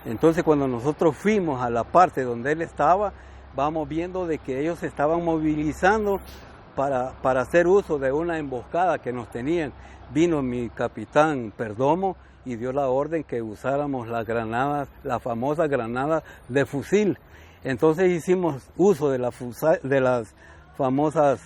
Entonces cuando nosotros fuimos a la parte donde él estaba, vamos viendo de que ellos se estaban movilizando para hacer uso de una emboscada que nos tenían. Vino mi capitán Perdomo y dio la orden que usáramos las granadas, las famosas granadas de fusil. Entonces hicimos uso de las famosas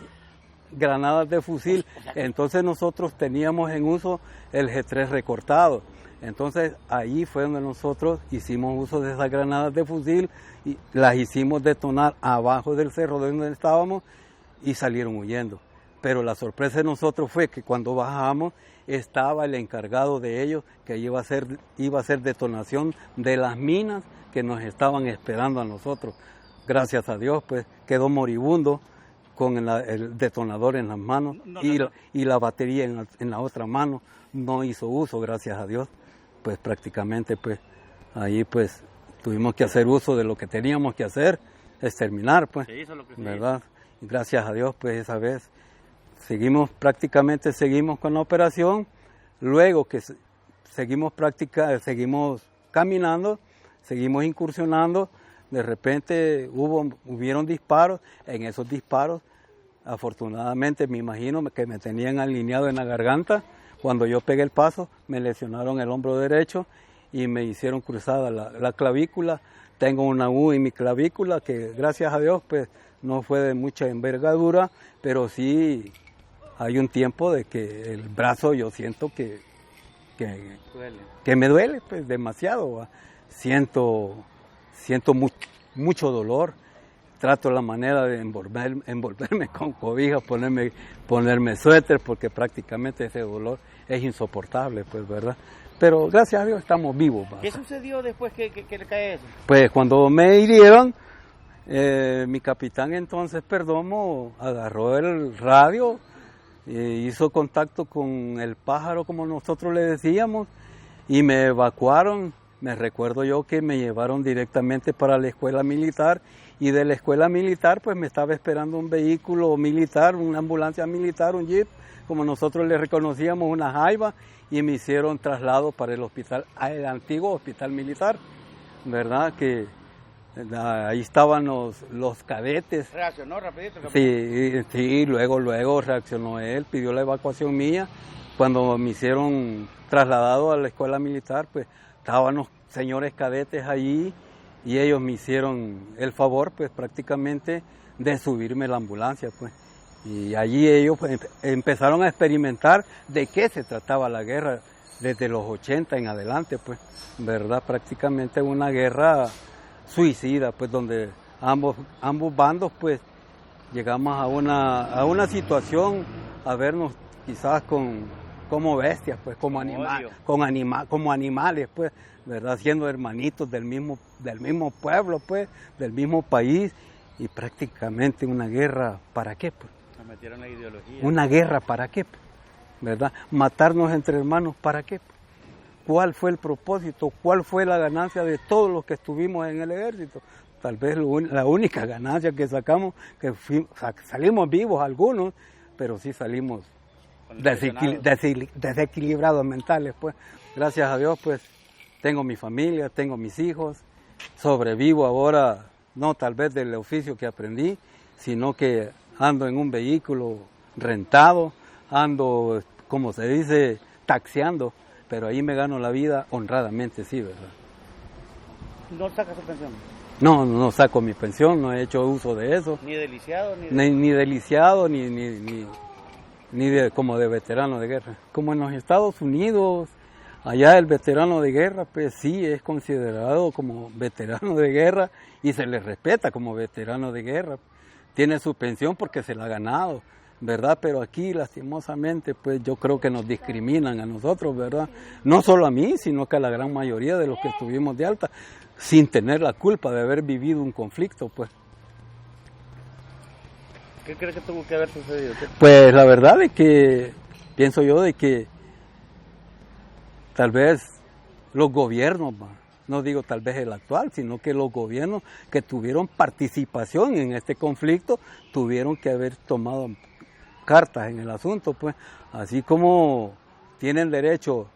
granadas de fusil. Entonces nosotros teníamos en uso el G3 recortado. Entonces ahí fue donde nosotros hicimos uso de esas granadas de fusil y las hicimos detonar abajo del cerro donde estábamos y salieron huyendo. Pero la sorpresa de nosotros fue que cuando bajamos estaba el encargado de ellos que iba a hacer detonación de las minas que nos estaban esperando a nosotros. Gracias a Dios pues quedó moribundo con el detonador en las manos y la batería en la otra mano. No hizo uso, gracias a Dios. Pues prácticamente pues ahí pues tuvimos que hacer uso de lo que teníamos que hacer, exterminar pues, se hizo lo que se ¿verdad? Y gracias a Dios pues esa vez seguimos con la operación. Luego que seguimos caminando, seguimos incursionando, de repente hubieron disparos. En esos disparos afortunadamente me imagino que me tenían alineado en la garganta. Cuando yo pegué el paso, me lesionaron el hombro derecho y me hicieron cruzada la clavícula. Tengo una U en mi clavícula que gracias a Dios pues no fue de mucha envergadura, pero sí hay un tiempo de que el brazo yo siento que me duele pues demasiado. Siento mucho dolor. Trato la manera de envolverme con cobijas, ponerme suéter, porque prácticamente ese dolor es insoportable, pues, ¿verdad? Pero gracias a Dios estamos vivos. ¿Va? ¿Qué sucedió después que le cae eso? Pues cuando me hirieron, mi capitán entonces Perdomo agarró el radio, hizo contacto con el pájaro, como nosotros le decíamos, y me evacuaron. Me recuerdo yo que me llevaron directamente para la escuela militar y de la escuela militar pues me estaba esperando un vehículo militar, una ambulancia militar, un jeep, como nosotros le reconocíamos, una jaiba, y me hicieron traslado para el hospital, el antiguo hospital militar, ¿verdad? Que ahí estaban los cadetes. ¿Reaccionó rapidito? Sí, luego reaccionó él, pidió la evacuación mía. Cuando me hicieron trasladado a la escuela militar, pues estaban los señores cadetes allí y ellos me hicieron el favor, pues prácticamente, de subirme a la ambulancia, pues. Y allí ellos pues, empezaron a experimentar de qué se trataba la guerra desde los 80 en adelante, pues, ¿verdad? Prácticamente una guerra suicida, pues, donde ambos bandos, pues, llegamos a una situación a vernos quizás como bestias, pues, como animales, pues, ¿verdad? Siendo hermanitos del mismo pueblo, pues, del mismo país, y prácticamente una guerra, ¿para qué, pues? Nos metieron la ideología. Una guerra, ¿para qué, pues? ¿Verdad? Matarnos entre hermanos, ¿para qué, pues? ¿Cuál fue el propósito? ¿Cuál fue la ganancia de todos los que estuvimos en el ejército? Tal vez la única ganancia que sacamos, que salimos vivos algunos, pero sí salimos desequilibrados mentales, pues. Gracias a Dios, pues, tengo mi familia, tengo mis hijos, sobrevivo ahora, no tal vez del oficio que aprendí, sino que ando en un vehículo rentado, ando, como se dice, taxiando, pero ahí me gano la vida honradamente, sí, ¿verdad? ¿No saca su pensión? No saco mi pensión, no he hecho uso de eso. ¿Ni de lisiado? Ni de lisiado, como de veterano de guerra. Como en los Estados Unidos, allá el veterano de guerra, pues sí es considerado como veterano de guerra y se le respeta como veterano de guerra. Tiene su pensión porque se la ha ganado, ¿verdad? Pero aquí, lastimosamente, pues yo creo que nos discriminan a nosotros, ¿verdad? No solo a mí, sino que a la gran mayoría de los que estuvimos de alta, sin tener la culpa de haber vivido un conflicto, pues. ¿Qué crees que tuvo que haber sucedido? Pues la verdad es que, pienso yo, de que tal vez los gobiernos, no digo tal vez el actual, sino que los gobiernos que tuvieron participación en este conflicto tuvieron que haber tomado cartas en el asunto, pues, así como tienen derecho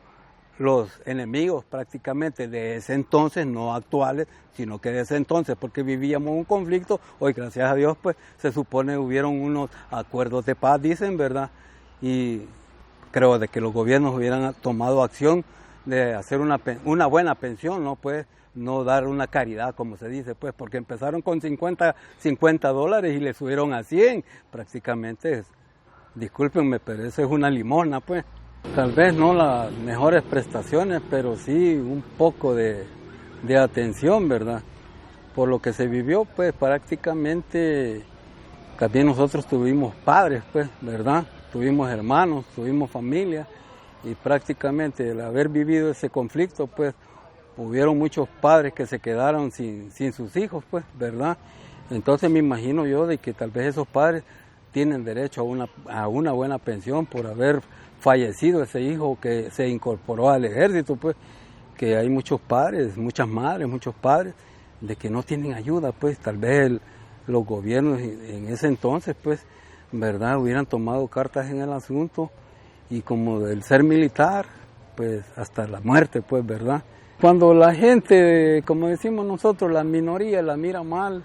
los enemigos prácticamente de ese entonces, no actuales, sino que de ese entonces, porque vivíamos un conflicto. Hoy, gracias a Dios, pues se supone hubieron unos acuerdos de paz, dicen, ¿verdad? Y creo de que los gobiernos hubieran tomado acción de hacer una buena pensión, ¿no? Pues no dar una caridad, como se dice, pues, porque empezaron con $50 y le subieron a 100, prácticamente, discúlpenme, pero eso es una limosna, pues. Tal vez no las mejores prestaciones, pero sí un poco de atención, ¿verdad? Por lo que se vivió, pues prácticamente también nosotros tuvimos padres, pues, ¿verdad? Tuvimos hermanos, tuvimos familia y prácticamente el haber vivido ese conflicto, pues, hubieron muchos padres que se quedaron sin sus hijos, pues, ¿verdad? Entonces me imagino yo de que tal vez esos padres tienen derecho a una buena pensión por haber fallecido ese hijo que se incorporó al ejército, pues, que hay muchos padres, muchas madres, muchos padres, de que no tienen ayuda, pues, tal vez los gobiernos en ese entonces, pues, ¿verdad?, hubieran tomado cartas en el asunto y como del ser militar, pues, hasta la muerte, pues, ¿verdad? Cuando la gente, como decimos nosotros, la minoría la mira mal,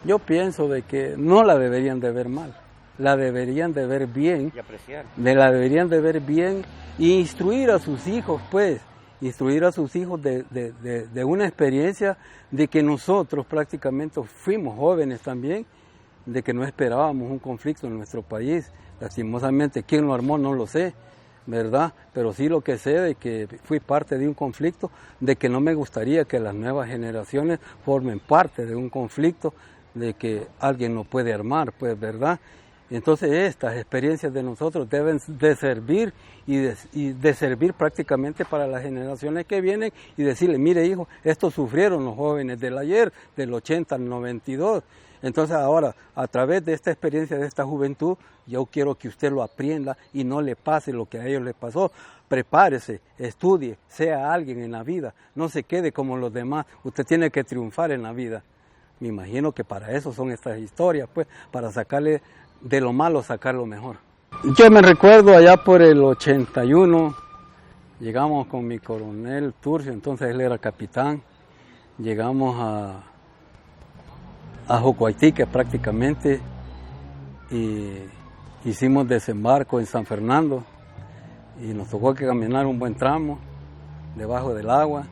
yo pienso de que no la deberían de ver mal, la deberían de ver bien, y apreciar. La deberían de ver bien y instruir a sus hijos, pues, instruir a sus hijos de una experiencia de que nosotros prácticamente fuimos jóvenes también, de que no esperábamos un conflicto en nuestro país. Lastimosamente, quién lo armó no lo sé, ¿verdad? Pero sí lo que sé de que fui parte de un conflicto, de que no me gustaría que las nuevas generaciones formen parte de un conflicto, de que alguien no puede armar, pues, ¿verdad? Entonces estas experiencias de nosotros deben de servir y de servir prácticamente para las generaciones que vienen y decirle, mire hijo, esto sufrieron los jóvenes del ayer, del 80 al 92. Entonces ahora, a través de esta experiencia de esta juventud, yo quiero que usted lo aprenda y no le pase lo que a ellos les pasó. Prepárese, estudie, sea alguien en la vida, no se quede como los demás, usted tiene que triunfar en la vida. Me imagino que para eso son estas historias, pues, para sacarle de lo malo, sacar lo mejor. Yo me recuerdo allá por el 81, llegamos con mi coronel Turcio, entonces él era capitán, llegamos a Jocuaitique prácticamente y hicimos desembarco en San Fernando y nos tocó que caminar un buen tramo debajo del agua.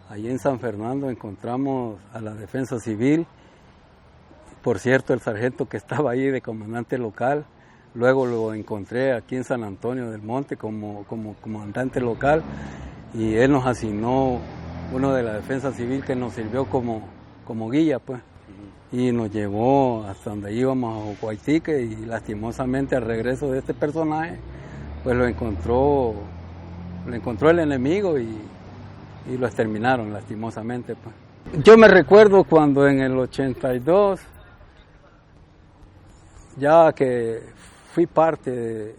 Allí en San Fernando encontramos a la Defensa Civil, por cierto el sargento que estaba ahí de comandante local, luego lo encontré aquí en San Antonio del Monte como comandante local y él nos asignó uno de la Defensa Civil que nos sirvió como guía, pues. Y nos llevó hasta donde íbamos a Jocuaitique y lastimosamente al regreso de este personaje pues lo encontró el enemigo y lo exterminaron lastimosamente, pues. Yo me recuerdo cuando en el 82, ya que fui parte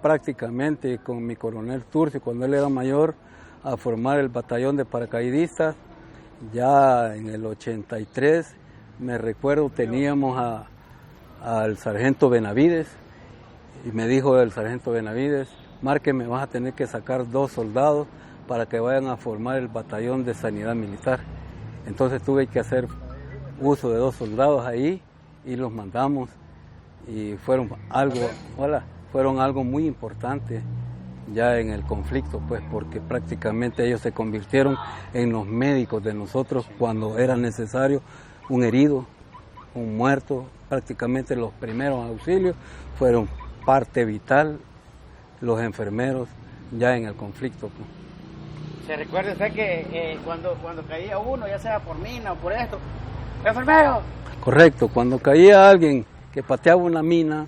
prácticamente con mi coronel Turcio cuando él era mayor a formar el batallón de paracaidistas, ya en el 83 me recuerdo teníamos al sargento Benavides y me dijo el sargento Benavides, márqueme, vas a tener que sacar 2 soldados para que vayan a formar el batallón de sanidad militar. Entonces tuve que hacer uso de 2 soldados ahí y los mandamos y fueron algo muy importante ya en el conflicto, pues porque prácticamente ellos se convirtieron en los médicos de nosotros cuando era necesario un herido, un muerto, prácticamente los primeros auxilios fueron parte vital, los enfermeros ya en el conflicto, pues. ¿Se recuerda usted que cuando caía uno, ya sea por mina o por esto, enfermero? Correcto, cuando caía alguien que pateaba una mina,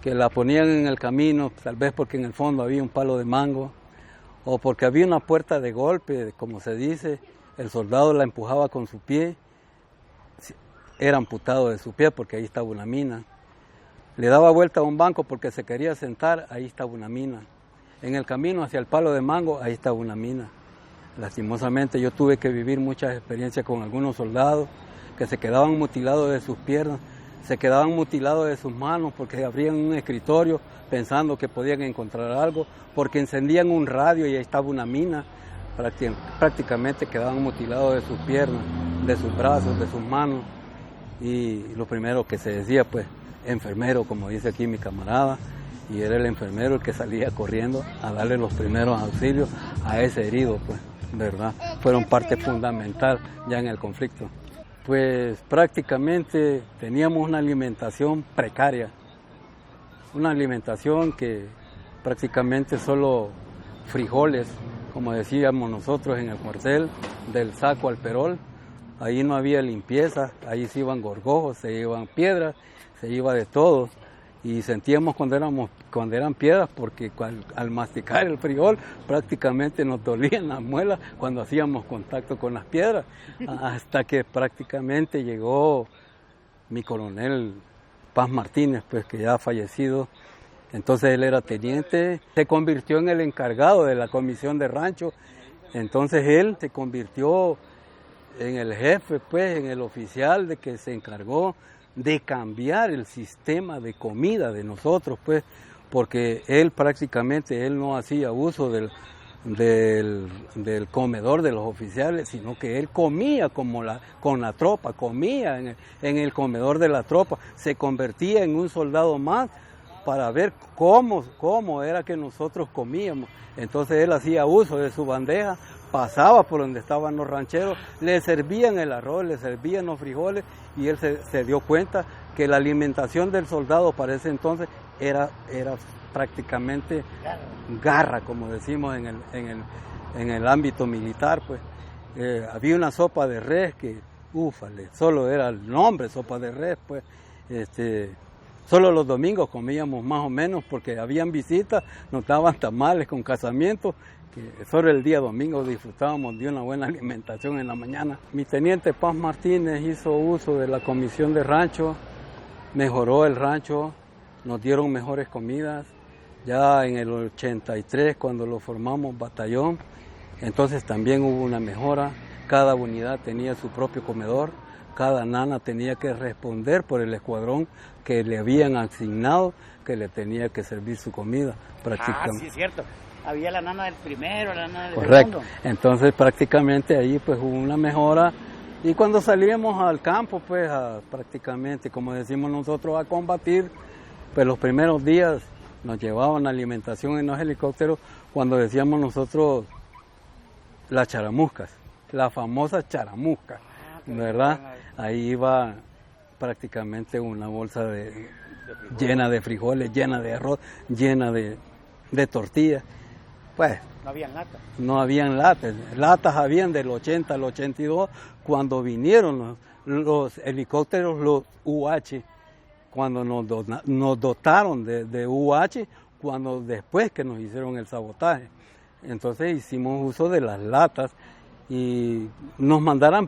que la ponían en el camino, tal vez porque en el fondo había un palo de mango, o porque había una puerta de golpe, como se dice, el soldado la empujaba con su pie, era amputado de su pie porque ahí estaba una mina. Le daba vuelta a un banco porque se quería sentar, ahí estaba una mina. En el camino hacia el palo de mango, ahí estaba una mina. Lastimosamente yo tuve que vivir muchas experiencias con algunos soldados que se quedaban mutilados de sus piernas se quedaban mutilados de sus manos porque abrían un escritorio pensando que podían encontrar algo, porque encendían un radio y ahí estaba una mina, prácticamente quedaban mutilados de sus piernas, de sus brazos, de sus manos, y lo primero que se decía, pues, enfermero, como dice aquí mi camarada, y era el enfermero el que salía corriendo a darle los primeros auxilios a ese herido, pues, ¿verdad? Fueron parte fundamental ya en el conflicto. Pues prácticamente teníamos una alimentación precaria, una alimentación que prácticamente solo frijoles, como decíamos nosotros en el cuartel, del saco al perol. Ahí no había limpieza, ahí se iban gorgojos, se iban piedras, se iba de todo. Y sentíamos cuando eran piedras porque al masticar el frijol prácticamente nos dolían las muelas cuando hacíamos contacto con las piedras, hasta que prácticamente llegó mi coronel Paz Martínez, pues que ya ha fallecido. Entonces él era teniente, se convirtió en el encargado de la comisión de rancho. Entonces él se convirtió en el jefe, pues en el oficial de que se encargó de cambiar el sistema de comida de nosotros, pues, porque él prácticamente no hacía uso del comedor de los oficiales, sino que él comía con la tropa, comía en el comedor de la tropa, se convertía en un soldado más para ver cómo era que nosotros comíamos. Entonces él hacía uso de su bandeja, pasaba por donde estaban los rancheros, le servían el arroz, le servían los frijoles, y él se dio cuenta que la alimentación del soldado para ese entonces era prácticamente garra, como decimos en el ámbito militar, pues. Había una sopa de res que, solo era el nombre, sopa de res, pues. Solo los domingos comíamos más o menos porque habían visitas, nos daban tamales con casamientos, que solo el día domingo disfrutábamos de una buena alimentación en la mañana. Mi teniente Paz Martínez hizo uso de la comisión de rancho, mejoró el rancho, nos dieron mejores comidas. Ya en el 83, cuando lo formamos batallón, entonces también hubo una mejora. Cada unidad tenía su propio comedor, cada nana tenía que responder por el escuadrón que le habían asignado, que le tenía que servir su comida prácticamente. Sí, es cierto. Había la nana del primero, la nana del Correcto. segundo. Entonces prácticamente ahí pues hubo una mejora, y cuando salíamos al campo pues prácticamente, como decimos nosotros, a combatir, pues los primeros días nos llevaban alimentación en los helicópteros, cuando decíamos nosotros las charamuscas, la famosa charamusca, ¿verdad? Ahí iba prácticamente una bolsa llena de frijoles, llena de arroz, llena de tortillas. Pues, no habían latas. No habían latas. Latas habían del 80 al 82, cuando vinieron los helicópteros, los UH, cuando nos dotaron de UH, después que nos hicieron el sabotaje. Entonces hicimos uso de las latas y nos mandaban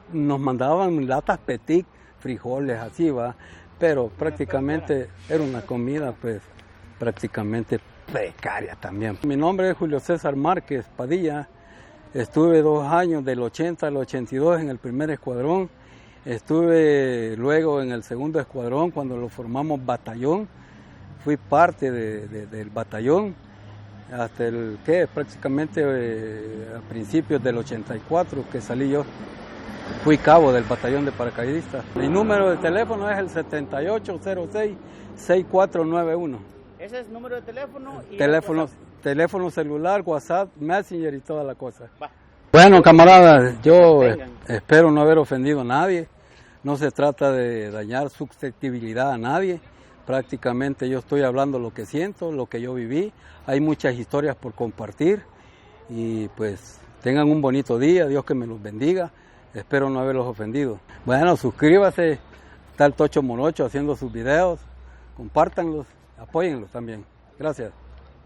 latas petit, frijoles, así va, pero prácticamente era una comida pues prácticamente precaria también. Mi nombre es Julio César Márquez Padilla, estuve 2 años del 80 al 82 en el primer escuadrón, estuve luego en el segundo escuadrón cuando lo formamos batallón, fui parte del batallón hasta prácticamente a principios del 84 que salí yo. Fui cabo del batallón de paracaidistas. Mi número de teléfono es el 7806-6491. Ese es el número de teléfono y teléfono celular, WhatsApp, Messenger y toda la cosa. Bueno, camaradas, yo espero no haber ofendido a nadie. No se trata de dañar susceptibilidad a nadie. Prácticamente yo estoy hablando lo que siento, lo que yo viví. Hay muchas historias por compartir y pues tengan un bonito día, Dios que me los bendiga. Espero no haberlos ofendido. Bueno, suscríbase, está el Tocho Morocho haciendo sus videos, compártanlos, apóyenlos también. Gracias.